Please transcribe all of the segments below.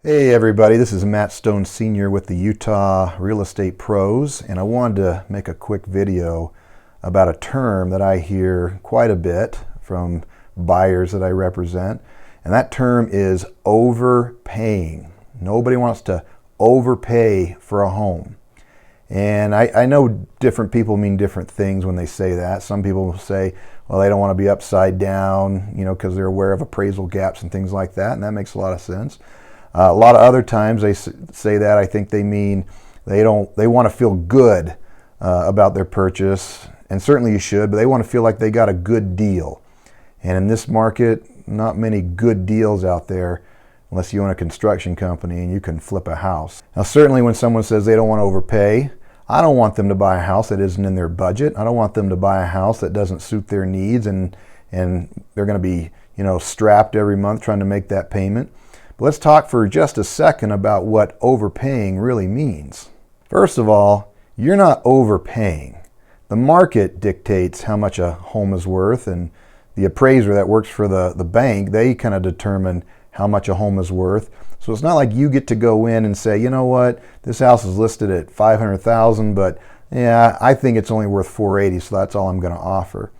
Hey everybody, this is Matt Stone Sr. with the Utah Real Estate Pros, and I wanted to make a quick video about a term that I hear quite a bit from buyers that I represent, and that term is overpaying. Nobody wants to overpay for a home. And I know different people mean different things when they say that. Some people will say, well, they don't want to be upside down, because they're aware of appraisal gaps and things like that, and that makes a lot of sense. A lot of other times they say that, I think they mean they want to feel good about their purchase, and certainly you should, but they want to feel like they got a good deal. And in this market, not many good deals out there unless you own a construction company and you can flip a house. Now certainly when someone says they don't want to overpay, I don't want them to buy a house that isn't in their budget. I don't want them to buy a house that doesn't suit their needs and they're going to be strapped every month trying to make that payment. But let's talk for just a second about what overpaying really means. First of all, you're not overpaying. The market dictates how much a home is worth, and the appraiser that works for the bank, they kind of determine how much a home is worth. So it's not like you get to go in and say, you know what, this house is listed at $500,000, but yeah, I think it's only worth $480, so that's all I'm going to offer.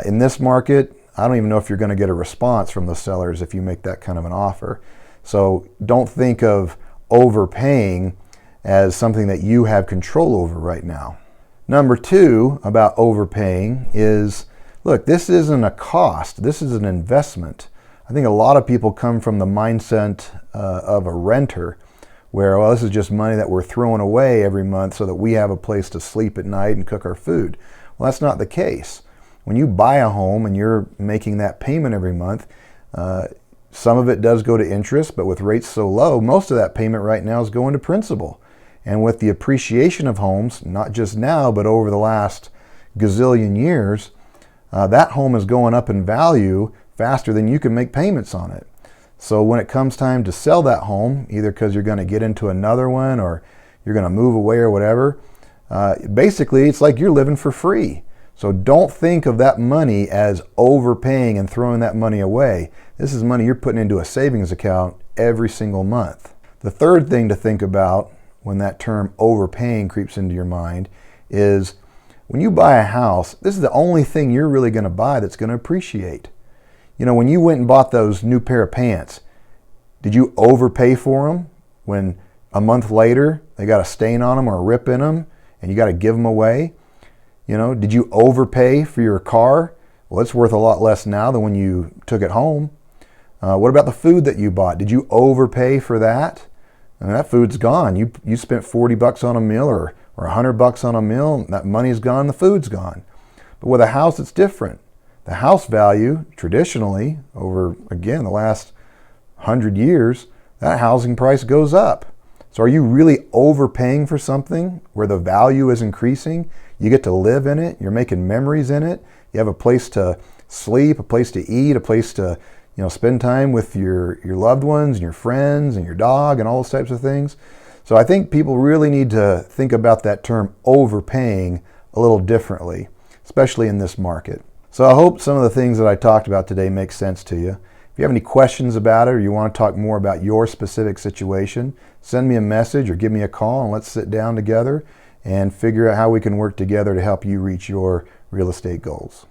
In this market, I don't even know if you're going to get a response from the sellers if you make that kind of an offer. So don't think of overpaying as something that you have control over right now. Number two about overpaying is, look, this isn't a cost, this is an investment. I think a lot of people come from the mindset of a renter where, well, this is just money that we're throwing away every month so that we have a place to sleep at night and cook our food. Well, that's not the case. When you buy a home and you're making that payment every month, some of it does go to interest, but with rates so low, most of that payment right now is going to principal. And with the appreciation of homes, not just now, but over the last gazillion years, that home is going up in value faster than you can make payments on it. So when it comes time to sell that home, either because you're going to get into another one or you're going to move away or whatever, basically it's like you're living for free. So don't think of that money as overpaying and throwing that money away. This is money you're putting into a savings account every single month. The third thing to think about when that term overpaying creeps into your mind is when you buy a house, this is the only thing you're really going to buy that's going to appreciate. When you went and bought those new pair of pants, did you overpay for them when a month later they got a stain on them or a rip in them and you got to give them away? Did you overpay for your car? Well, it's worth a lot less now than when you took it home. What about the food that you bought? Did you overpay for that? That food's gone. You spent $40 on a meal or $100 on a meal. That money's gone, the food's gone. But with a house, it's different. The house value, traditionally, over, again, the last 100 years, that housing price goes up. So are you really overpaying for something where the value is increasing? You get to live in it. You're making memories in it. You have a place to sleep, a place to eat, a place to spend time with your loved ones and your friends and your dog and all those types of things. So I think people really need to think about that term overpaying a little differently, especially in this market. So I hope some of the things that I talked about today make sense to you. If you have any questions about it or you want to talk more about your specific situation, send me a message or give me a call and let's sit down together and figure out how we can work together to help you reach your real estate goals.